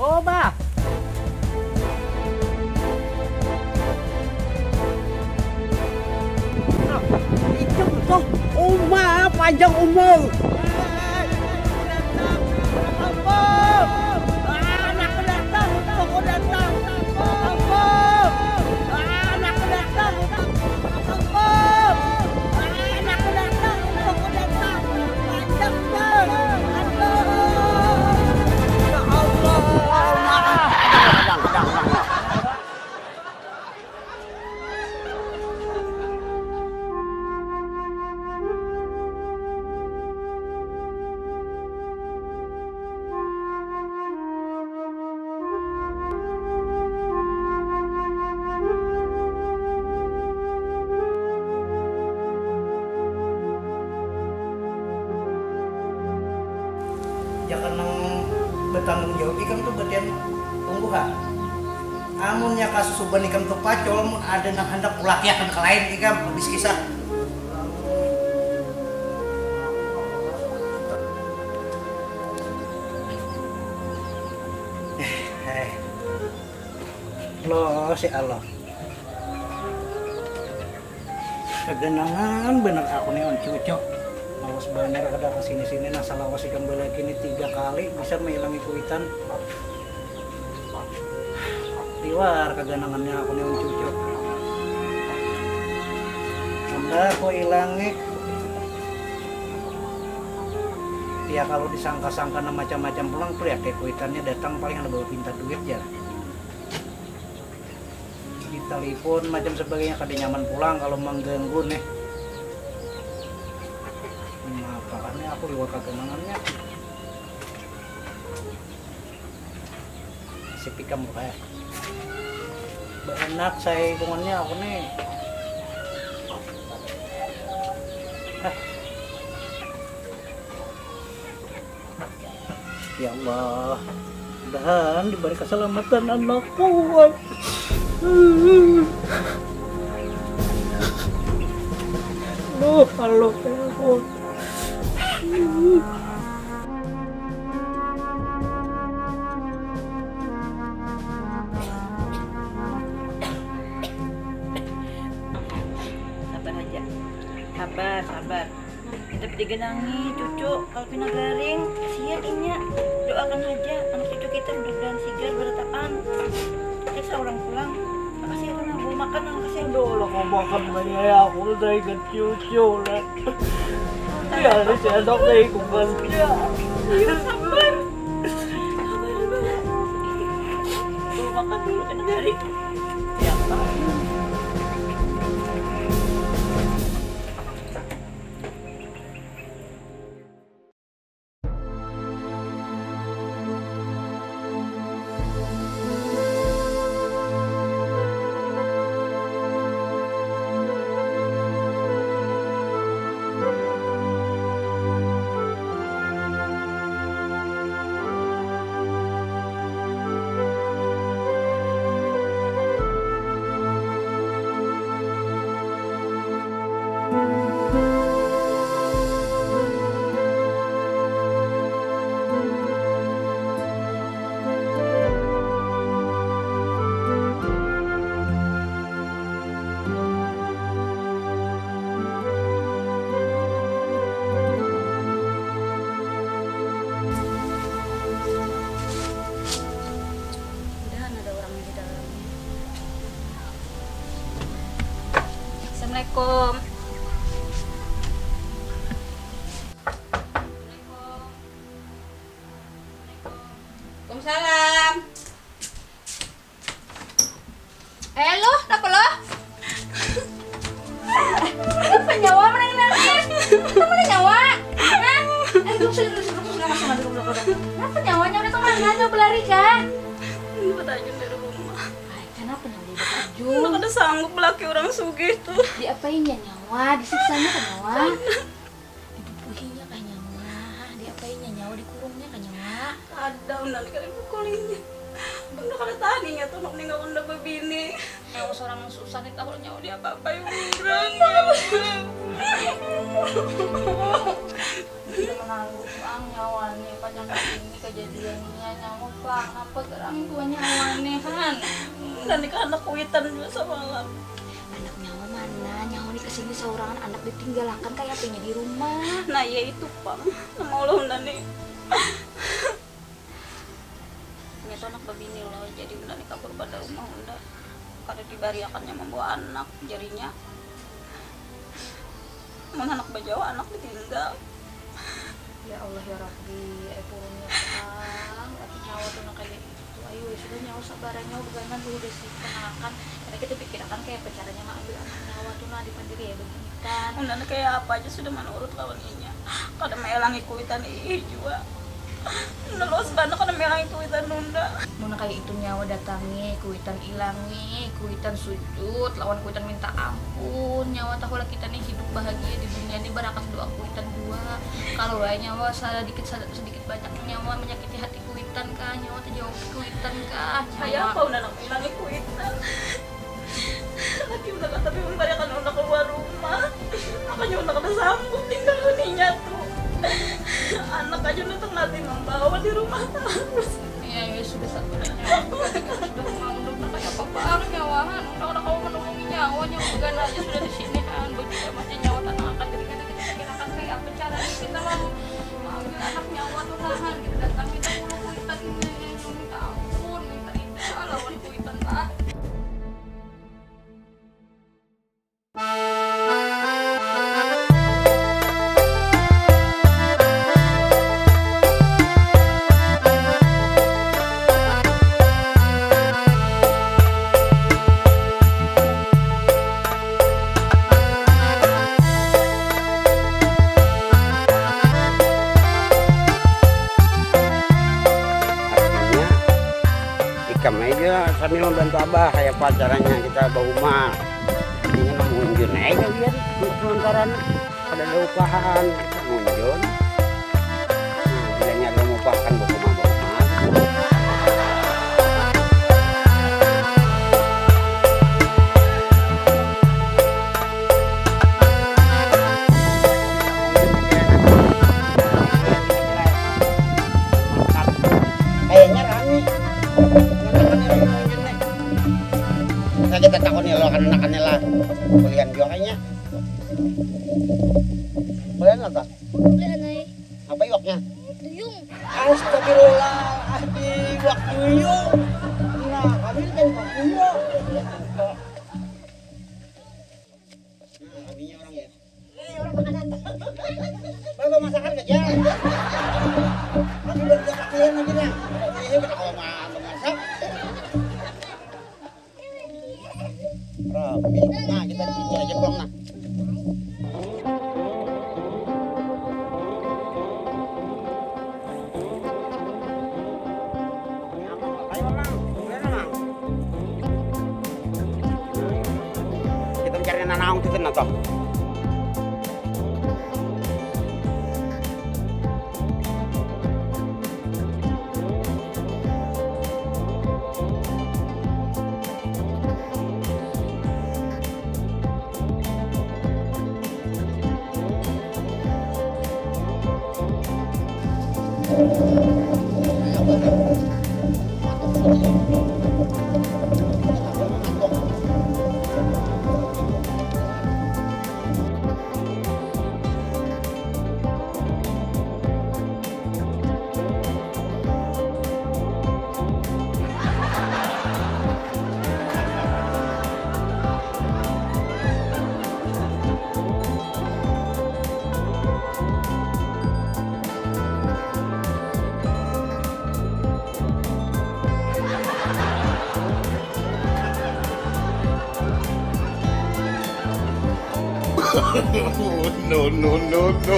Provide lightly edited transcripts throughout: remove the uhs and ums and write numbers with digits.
Oh, bah. Itu tuh Uma panjang umur. Jangan bertanggung jawab ikan tuh bagian tumbuhan. Amunnya kasus uban ikan tuh pacol, mun ada nang hendak ulakiakan ke lain ikan habis kisah. Loh si Allah. Kegenangan bener aku nih on cucok. Awas bener ada kesini-sini nasalah awas ikan bela kini 3 kali bisa menghilangi kuitan. Liwar keganangannya aku nih cucuk. Anda aku hilangi. Ya kalau disangka-sangka macam-macam pulang tuh ya kayak kuitannya datang paling ada bawa pinta duit ya. Di telepon macam sebagainya kada nyaman pulang kalau mengganggu nih. Apaan aku liwat kegenangannya. Si pikam kayak enak saya hitungannya aku nih. Ya Allah, mudah-mudahan diberi keselamatan anakku. Halo, telepon. Sabar. Kita digenangi cucu kalau pina garing kasihan inya. Doakan aja anak cucu kita mudah-mudahan sigar bertahan. Kita seorang pulang makasih ya karena mau makan makasih ya Aduh, kau makan banyak ya aku udah ingat cucu lah. Ya, ini saya dok nih kumpul. Ya, sabar. Tuh makan dulu pina garing. Ya, Assalamualaikum. Waalaikumsalam. Lo, kenapa lo? Kenapa nyawa menang nangis? Kenapa nyawa? Kenapa nyawanya udah kemana? Coba lari kan? Dapat ajun dari rumah. Kenapa nyawa dapat ajun? Udah kada sanggup laki orang sugih tuh. Diapainnya nyawa? Disiksanya kan nyawa? Dipupuhinya kan nyawa? Diapainnya nyawa? Dikurungnya kan nyawa? Ada nanti kali pukulinnya. Udah kada taninya tuh nak ninggal udah bebini. Nyawa seorang susah nih tahu nyawa dia apa-apa yang kita menanggung bang nyawanya panjang ini kejadiannya nyawa pulang apa gerang tuanya awanehan. Dan nikah anak kuitan juga semalam. Anak nyawa mana? Nyawa nih kesini seorang anak ditinggalkan kayak apanya di rumah. Nah ya itu pang, nama Allah undani. Ini tuh anak babini loh, jadi undani kabur pada rumah unda. Kada dibariakannya membawa anak jarinya. Mau anak bajawa anak ditinggal. Ya Allah ya Rabbi, purunnya Kang, tapi nyawa tuh nak kayak gitu. Ayo sudah nyawa sabaran nyawa beganan dulu deh sih kenakan. Karena kita pikirkan kayak pacarnya ngambil anak nyawa tuh nah di pandiri ya begini kan. Undani kayak apa aja sudah menurut lawannya. Kada melangi kuitan juga. Unda los bana kada melangi kuitan unda. Mun kayak itu nyawa datangi, kuitan ilangi, kuitan sujud, lawan kuitan minta ampun. Nyawa tahu lah kita nih hidup bahagia di dunia ini barakas doa kuitan dua. Kalau nyawa sedikit banyak nyawa menyakiti hati kuitan kah, nyawa terjauh kuitan kah. Kayak apa unda nak melangi kuitan? Lagi unda kata tapi membariakan unda keluar rumah. Makanya unda kada sambut tinggal uninya tuh. Anak aja udah nanti membawa di rumah terus. Iya ya sudah satu nyawa sudah mau udah kayak apa bang nyawahan udah kau menolongi nyawa bukan aja sudah di sini kan begitu masih nyawa tanah akan jadi kita kira-kira kayak apa caranya kita mau ambil anak nyawa tuh nahan kita datang kita mau kuitan minta ampun minta lawan kuitan lah. Kami aja sambil membantu abah kayak pacarannya kita bawa rumah ini ngunjun aja lihat untuk sementara ada upahan kita ngunjun bilangnya ada upahan bawa rumah kayaknya rame. Kita takut nih lo anak-anaknya lah kuliah juga kayaknya boleh nggak tak? Boleh naik Apa iwaknya? duyung. Astagfirullah, iwak duyung. Nah, kami ini kan iwak duyung. Nah, kaminya orang ya. Orang makanan. Bawa masakan aja. Aku udah pakaian lagi nih. Ini kita kalau masak. Rapi. Nah, kita bikin aja bang nah. Ayo bang, boleh bang. Kita mencari nanaung itu kan atau? No, no, no, no.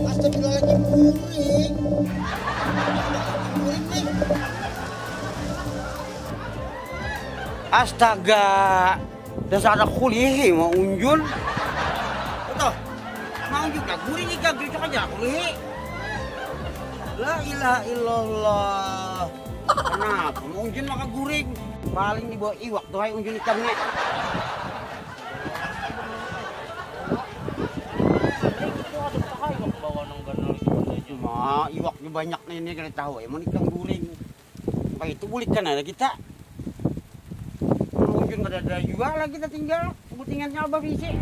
Astagfirullahaladzim, kuring. Astaga, dasar anak kuliah mau unjul. Betul, mau juga guring nih kak, cocok aja kuliah. La ilaha illallah. Kenapa? Mau unjun maka guring. Paling dibawa iwak tuh, hai unjun ikannya. Cuma iwaknya banyak nih ini kena tahu ya, mau ikan guring. Apa itu bulikan ada kita. Unjun gak ada jual lah kita tinggal. Kebutingannya apa sih?